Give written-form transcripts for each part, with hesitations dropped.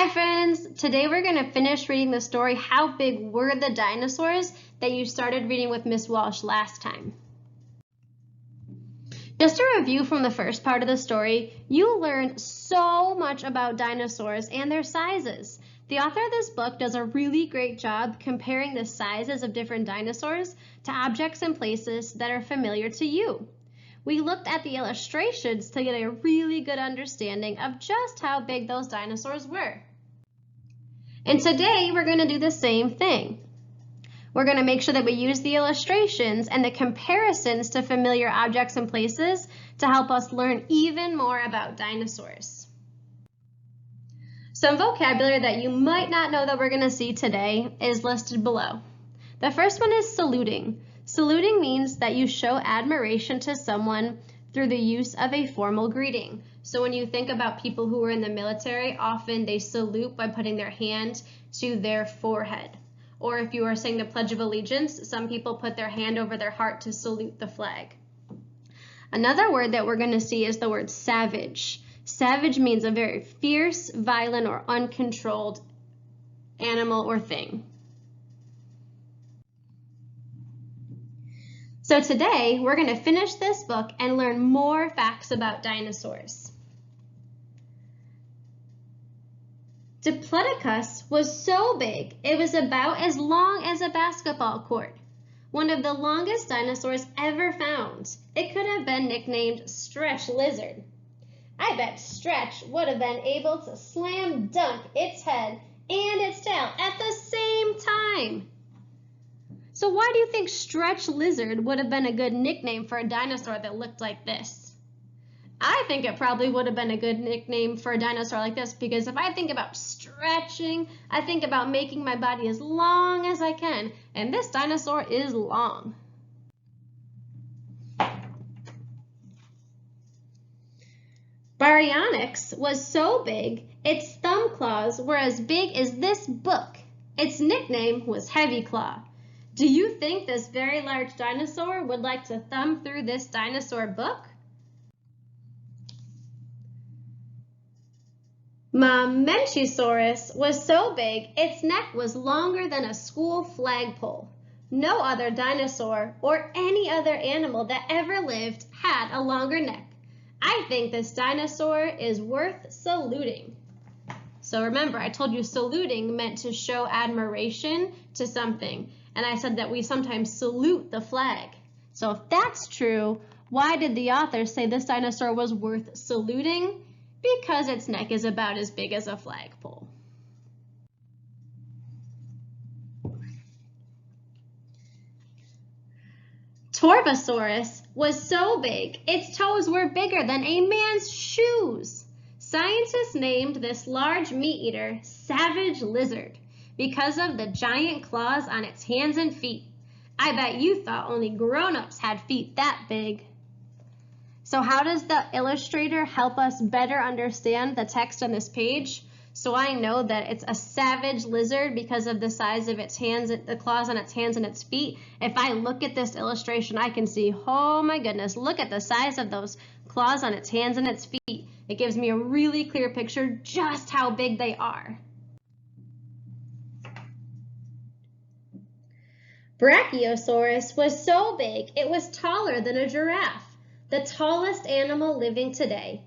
Hi friends! Today we're going to finish reading the story How Big Were the Dinosaurs that you started reading with Miss Walsh last time. Just a review from the first part of the story, you learned so much about dinosaurs and their sizes. The author of this book does a really great job comparing the sizes of different dinosaurs to objects and places that are familiar to you. We looked at the illustrations to get a really good understanding of just how big those dinosaurs were. And today we're going to do the same thing. We're going to make sure that we use the illustrations and the comparisons to familiar objects and places to help us learn even more about dinosaurs. Some vocabulary that you might not know that we're going to see today is listed below. The first one is saluting. Saluting means that you show admiration to someone through the use of a formal greeting. So when you think about people who are in the military, often they salute by putting their hand to their forehead. Or if you are saying the Pledge of Allegiance, some people put their hand over their heart to salute the flag. Another word that we're going to see is the word savage. Savage means a very fierce, violent, or uncontrolled animal or thing. So today, we're going to finish this book and learn more facts about dinosaurs. Diplodocus was so big, it was about as long as a basketball court. One of the longest dinosaurs ever found. It could have been nicknamed Stretch Lizard. I bet Stretch would have been able to slam dunk its head and its tail at the same time. So why do you think Stretch Lizard would have been a good nickname for a dinosaur that looked like this? I think it probably would have been a good nickname for a dinosaur like this because if I think about stretching, I think about making my body as long as I can, and this dinosaur is long. Baryonyx was so big, its thumb claws were as big as this book. Its nickname was Heavy Claw. Do you think this very large dinosaur would like to thumb through this dinosaur book? Mamenchisaurus was so big, its neck was longer than a school flagpole. No other dinosaur or any other animal that ever lived had a longer neck. I think this dinosaur is worth saluting. So remember, I told you saluting meant to show admiration to something. And I said that we sometimes salute the flag. So if that's true, why did the author say this dinosaur was worth saluting? Because its neck is about as big as a flagpole. Torvosaurus was so big, its toes were bigger than a man's shoes. Scientists named this large meat eater Savage Lizard because of the giant claws on its hands and feet. I bet you thought only grown-ups had feet that big. So how does the illustrator help us better understand the text on this page? So I know that it's a savage lizard because of the size of its hands, the claws on its hands and its feet. If I look at this illustration, I can see, oh my goodness, look at the size of those claws on its hands and its feet. It gives me a really clear picture just how big they are. Brachiosaurus was so big, it was taller than a giraffe, the tallest animal living today.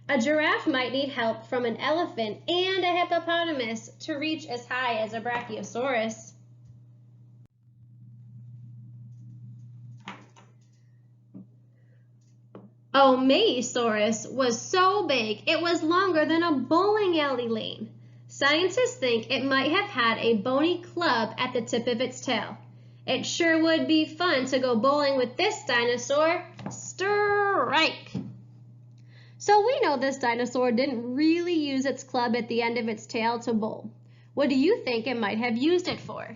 A giraffe might need help from an elephant and a hippopotamus to reach as high as a Brachiosaurus. Omeosaurus was so big, it was longer than a bowling alley lane. Scientists think it might have had a bony club at the tip of its tail. It sure would be fun to go bowling with this dinosaur. Strike! So we know this dinosaur didn't really use its club at the end of its tail to bowl. What do you think it might have used it for?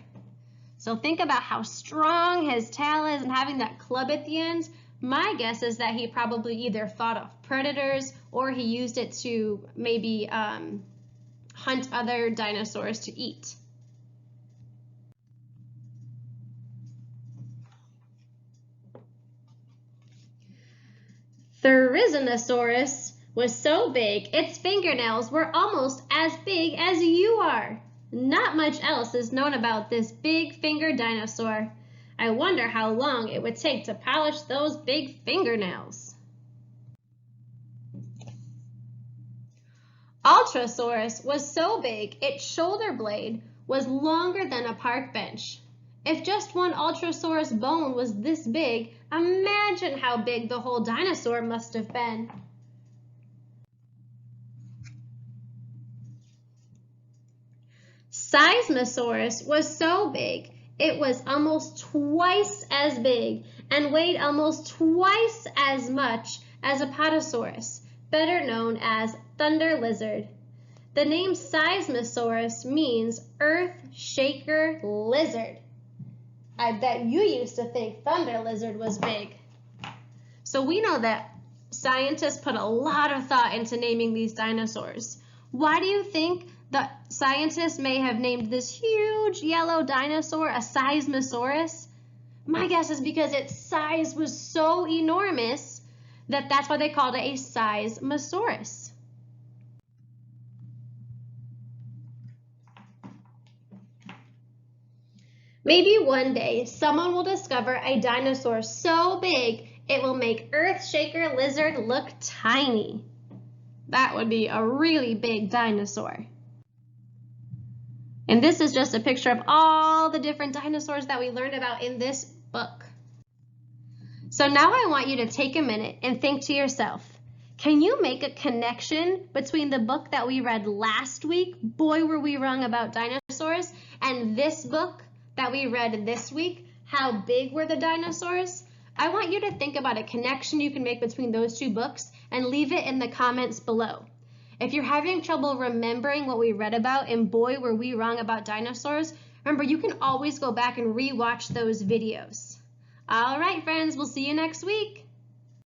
So think about how strong his tail is and having that club at the end. My guess is that he probably either fought off predators or he used it to maybe hunt other dinosaurs to eat. Therizinosaurus was so big its fingernails were almost as big as you are. Not much else is known about this big-fingered dinosaur. I wonder how long it would take to polish those big fingernails. Ultrasaurus was so big its shoulder blade was longer than a park bench. If just one Ultrasaurus bone was this big, imagine how big the whole dinosaur must have been. Seismosaurus was so big, it was almost twice as big and weighed almost twice as much as Apatosaurus, better known as thunder lizard. The name Seismosaurus means earth shaker lizard. I bet you used to think thunder lizard was big. So we know that scientists put a lot of thought into naming these dinosaurs. Why do you think the scientists may have named this huge yellow dinosaur a Seismosaurus? My guess is because its size was so enormous that's why they called it a Seismosaurus. Maybe one day someone will discover a dinosaur so big it will make Earthshaker Lizard look tiny. That would be a really big dinosaur. And this is just a picture of all the different dinosaurs that we learned about in this book. So now I want you to take a minute and think to yourself, can you make a connection between the book that we read last week, Boy Were We Wrong About Dinosaurs, and this book that we read this week, How Big Were the Dinosaurs? I want you to think about a connection you can make between those two books and leave it in the comments below. If you're having trouble remembering what we read about in Boy Were We Wrong About Dinosaurs, remember you can always go back and re-watch those videos. All right, friends, we'll see you next week.